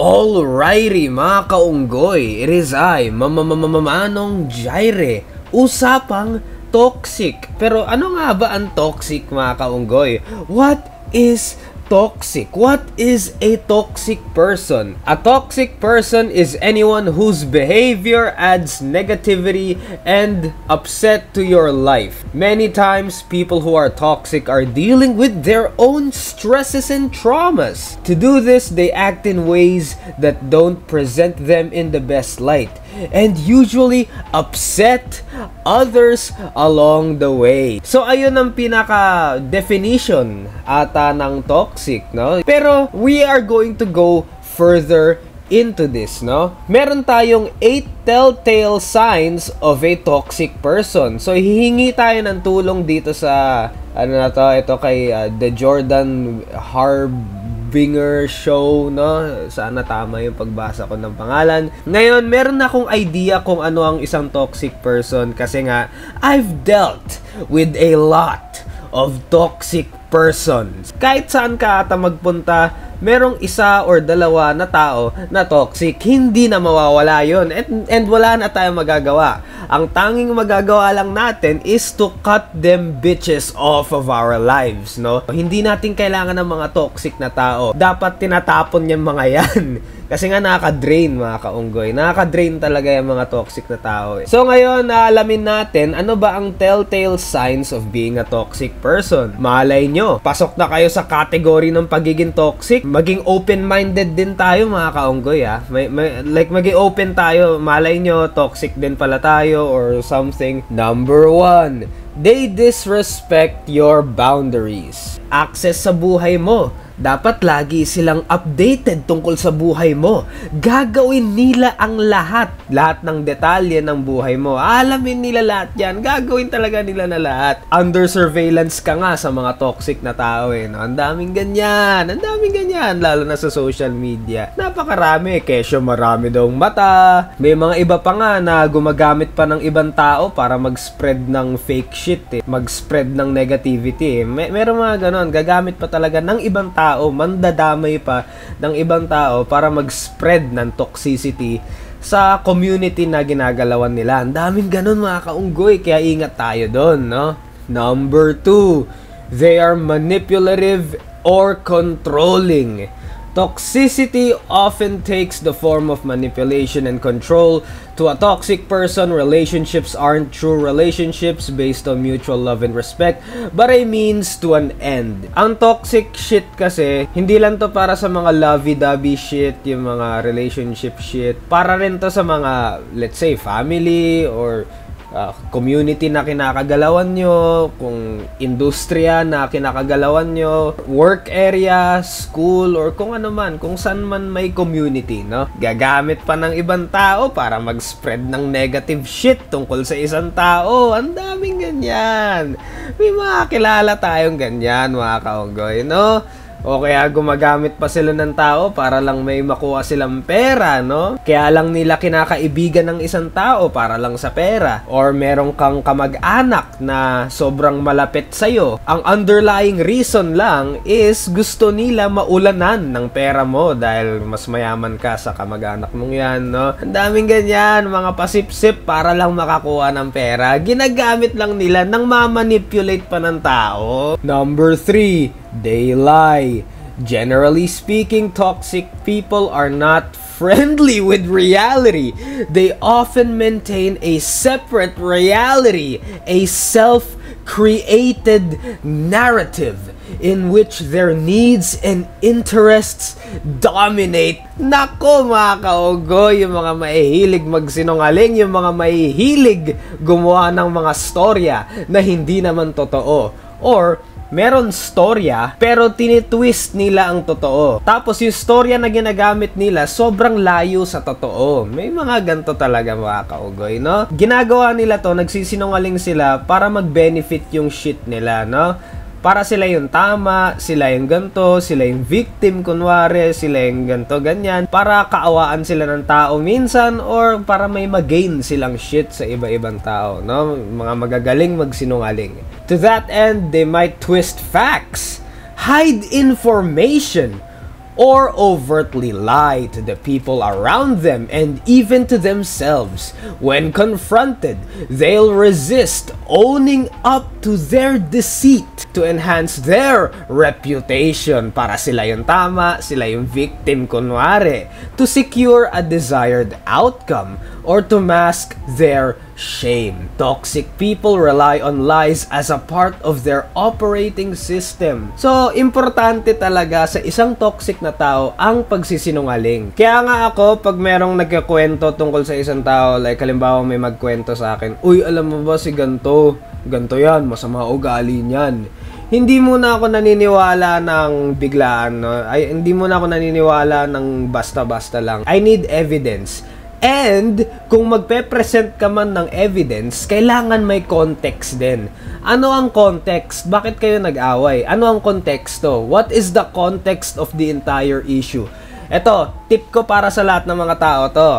Alrighty mga kaunggoy, it is I, Manong Jaire. Usapang toxic. Pero ano nga ba ang toxic mga kaunggoy? What is toxic? What is a toxic person? A toxic person is anyone whose behavior adds negativity and upset to your life. Many times, people who are toxic are dealing with their own stresses and traumas. To do this, they act in ways that don't present them in the best light and usually upset others along the way. So ayun ang pinaka definition ata ng toxic, no? Pero we are going to go further into this, no? Meron tayong 8 telltale signs of a toxic person. So hihingi tayo ng tulong dito sa ito kay The Jordan Harbinger Show, no? Sana tama yung pagbasa ko ng pangalan. Ngayon, meron na akong idea kung ano ang isang toxic person kasi nga, I've dealt with a lot of toxic persons. Kahit saan ka ata magpunta, merong isa or dalawa na tao na toxic. Hindi na mawawala yun. And wala na tayong magagawa. Ang tanging magagawa lang natin is to cut them bitches off of our lives, no? Hindi natin kailangan ng mga toxic na tao. Dapat tinatapon yung mga yan. Kasi nga nakaka-drain mga kaunggoy. Nakaka-drain talaga yung mga toxic na tao. So ngayon, alamin natin ano ba ang telltale signs of being a toxic person. Malay nyo, pasok na kayo sa category ng pagiging toxic. Maging open-minded din tayo mga kaunggoy, ha. Like maging open tayo. Malay nyo, toxic din pala tayo or something. Number 1, they disrespect your boundaries. Access sa buhay mo. Dapat lagi silang updated tungkol sa buhay mo. Gagawin nila ang lahat ng detalye ng buhay mo. Alamin nila lahat yan. Gagawin talaga nila na lahat. Under surveillance ka nga sa mga toxic na tao, eh, no? Ang daming ganyan. Lalo na sa social media. Napakarami. Kesyo marami daw mata. May mga iba pa nga na gumagamit pa ng ibang tao para mag-spread ng fake shit, eh. Mag-spread ng negativity, eh. Meron mga ganon. Gagamit pa talaga ng ibang tao, mandadamay pa ng ibang tao para mag-spread ng toxicity sa community na ginagalawan nila. Ang daming ganun mga kaunggoy, kaya ingat tayo doon, no? Number 2, they are manipulative or controlling. Toxicity often takes the form of manipulation and control. To a toxic person, relationships aren't true relationships based on mutual love and respect, but a means to an end. Ang toxic shit kasi, hindi lang to para sa mga lovey-dovey shit, yung mga relationship shit. Para rin to sa mga, let's say, family or community na kinakagalawan nyo, kung industriya na kinakagalawan nyo, work area, school, or kung ano man, kung saan man may community, no? Gagamit pa ng ibang tao para mag-spread ng negative shit tungkol sa isang tao. Ang daming ganyan. May mga kilala tayong ganyan, mga kaunggoy, no? O kaya gumagamit pa sila ng tao para lang may makuha silang pera, no? Kaya lang nila kinakaibigan ng isang tao para lang sa pera. Or meron kang kamag-anak na sobrang malapit sa'yo. Ang underlying reason lang is gusto nila maulanan ng pera mo dahil mas mayaman ka sa kamag-anak mong yan, no? Ang daming ganyan, mga pasip-sip para lang makakuha ng pera. Ginagamit lang nila nang mamanipulate pa ng tao. Number 3, they lie. Generally speaking, toxic people are not friendly with reality. They often maintain a separate reality, a self-created narrative in which their needs and interests dominate. Nako mga kaunggoy, yung mga mahihilig magsinungaling, yung mga mahihilig gumawa ng mga storya na hindi naman totoo. Or meron storya, pero tinitwist nila ang totoo. Tapos yung storya na ginagamit nila, sobrang layo sa totoo. May mga ganito talaga mga kaugoy, no? Ginagawa nila to, nagsisinungaling sila para mag-benefit yung shit nila, no? Para sila yung tama, sila yung ganto, sila yung victim kunwari, sila yung ganto, ganyan. Para kaawaan sila ng tao minsan or para may mag-gain silang shit sa iba-ibang tao, no? Mga magagaling magsinungaling. To that end, they might twist facts, hide information, or overtly lie to the people around them and even to themselves. When confronted, they'll resist owning up to their deceit to enhance their reputation, para sila yung tama, sila yung victim kunwari, to secure a desired outcome or to mask their shame. Toxic people rely on lies as a part of their operating system. So, importante talaga sa isang toxic na tao ang pagsisinungaling. Kaya nga ako, pag merong nagkakwento tungkol sa isang tao, like halimbawa may magkwento sa akin, uy, alam mo ba si ganto yan, masama ugali niyan. Hindi muna ako naniniwala ng biglaan, no? Hindi muna ako naniniwala ng basta-basta lang. I need evidence. And, kung magpe-present ka man ng evidence, kailangan may context din. Ano ang context? Bakit kayo nag-away? Ano ang konteksto? What is the context of the entire issue? Ito, tip ko para sa lahat ng mga tao to.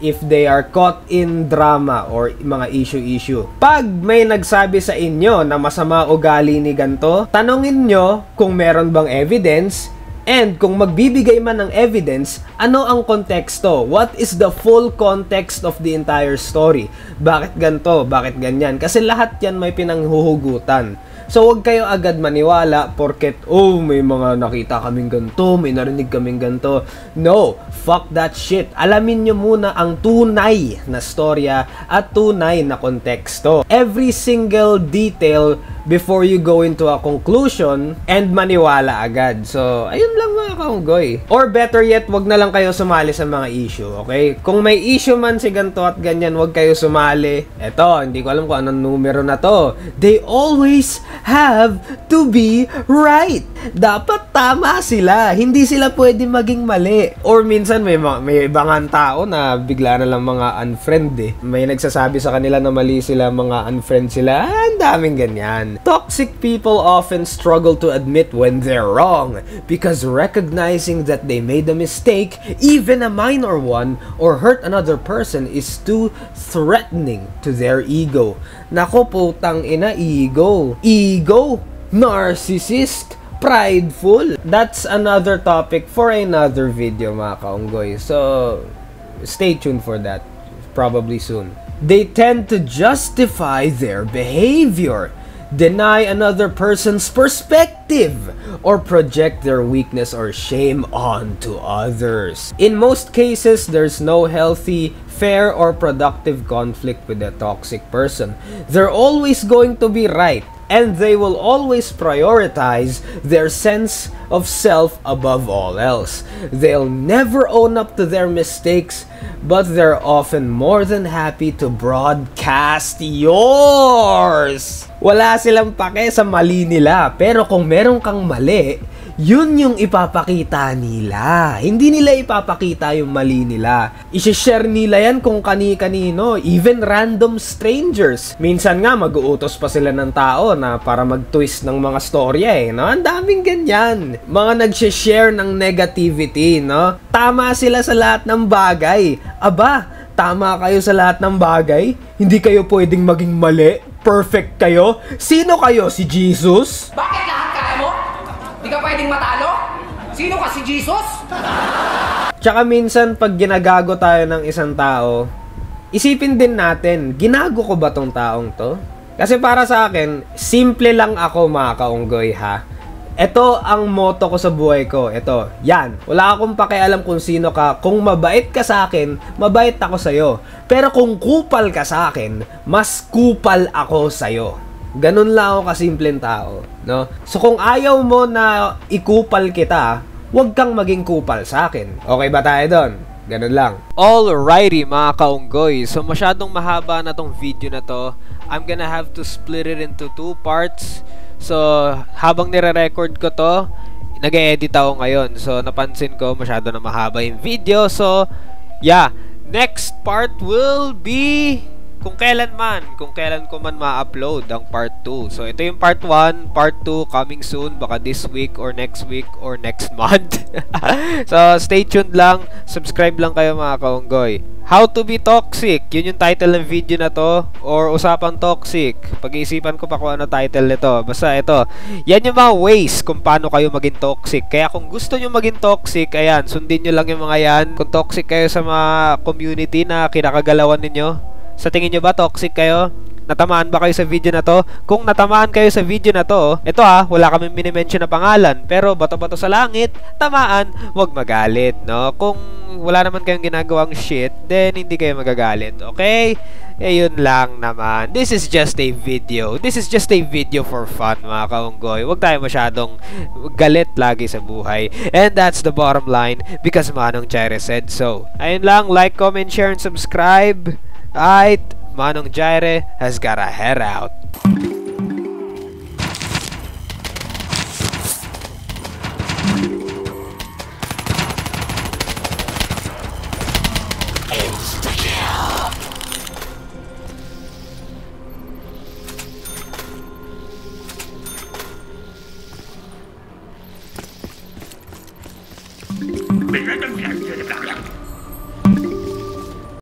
If they are caught in drama or mga issue. Pag may nagsabi sa inyo na masama ugali ni ganto, tanungin nyo kung meron bang evidence. And kung magbibigay man ng evidence, ano ang konteksto? What is the full context of the entire story? Bakit ganito? Bakit ganyan? Kasi lahat yan may pinanghuhugutan. So, huwag kayo agad maniwala porket, oh, may mga nakita kaming ganito, may narinig kaming ganito. No, fuck that shit. Alamin nyo muna ang tunay na storya at tunay na konteksto. Every single detail before you go into a conclusion and maniwala agad. So, ayun lang mga kaunggoy. Or better yet, wag na lang kayo sumali sa mga issue, okay? Kung may issue man si ganito at ganyan, wag kayo sumali. Eto, hindi ko alam kung anong numero na to. They always have to be right. Dapat tama sila. Hindi sila pwede maging mali. Or minsan may ibang tao na bigla na lang mga unfriend eh. May nagsasabi sa kanila na mali sila, mga unfriend sila. Ang daming ganyan. Toxic people often struggle to admit when they're wrong because recognizing that they made a mistake, even a minor one, or hurt another person is too threatening to their ego. Nako putang ina, ego. Ego, narcissist, prideful. That's another topic for another video mga kaunggoy. So, stay tuned for that. Probably soon. They tend to justify their behavior, deny another person's perspective, or project their weakness or shame onto others. In most cases, there's no healthy, fair, or productive conflict with a toxic person. They're always going to be right, and they will always prioritize their sense of self above all else. They'll never own up to their mistakes, but they're often more than happy to broadcast yours. Wala silang pake sa mali nila, pero kung meron kang mali, yun yung ipapakita nila. Hindi nila ipapakita yung mali nila. I-share nila yan kung kani-kanino, even random strangers. Minsan nga mag-uutos pa sila ng tao na para mag-twist ng mga storya eh, no? Ang daming ganyan. Mga nag-share ng negativity, no? Tama sila sa lahat ng bagay. Aba, tama kayo sa lahat ng bagay? Hindi kayo pwedeng maging mali? Perfect kayo? Sino kayo? Si Jesus? Bakit lahat kaya mo? Di ka pwedeng matalo? Sino ka, si Jesus? Tsaka minsan pag ginagago tayo ng isang tao, isipin din natin, ginago ko ba tong taong to? Kasi para sa akin, simple lang ako mga kaunggoy ha. Ito ang motto ko sa buhay ko. Ito, yan. Wala akong pakialam kung sino ka. Kung mabait ka sa akin, mabait ako sa'yo. Pero kung kupal ka sa akin, mas kupal ako sa'yo. Ganun lang ako kasimpleng tao, no? So kung ayaw mo na ikupal kita, huwag kang maging kupal sa akin. Okay ba tayo doon? Ganun lang. Alrighty mga kaunggoy. So masyadong mahaba na tong video na to. I'm gonna have to split it into 2 parts. So, habang nire-record ko to, nag-edit ako ngayon. So, napansin ko masyado na mahaba yung video. So, yeah. Next part will be kung kailan ko man ma-upload ang part 2. So, ito yung part 1, part 2 coming soon, baka this week or next month. So, stay tuned lang, subscribe lang kayo mga kaunggoy. How to be toxic, yun yung title ng video na to, or usapang toxic. Pag-iisipan ko pa kung ano title nito. Basta ito, yan yung mga ways kung paano kayo maging toxic. Kaya kung gusto nyo maging toxic, ayan, sundin nyo lang yung mga yan. Kung toxic kayo sa mga community na kinakagalawan ninyo, sa tingin nyo ba toxic kayo? Natamaan ba kayo sa video na to? Kung natamaan kayo sa video na to, ito wala kaming minimension na pangalan, pero bato-bato sa langit, tamaan, wag magalit, no? Kung wala naman kayong ginagawang shit, then hindi kayo magagalit, okay? Yun lang naman. This is just a video. This is just a video for fun, mga kaunggoy. Wag tayo masyadong galit lagi sa buhay. And that's the bottom line, because Manong Jaire said so. Ayun lang, like, comment, share, and subscribe. Alright, Manong Jaire has got a head out. Insta-kill!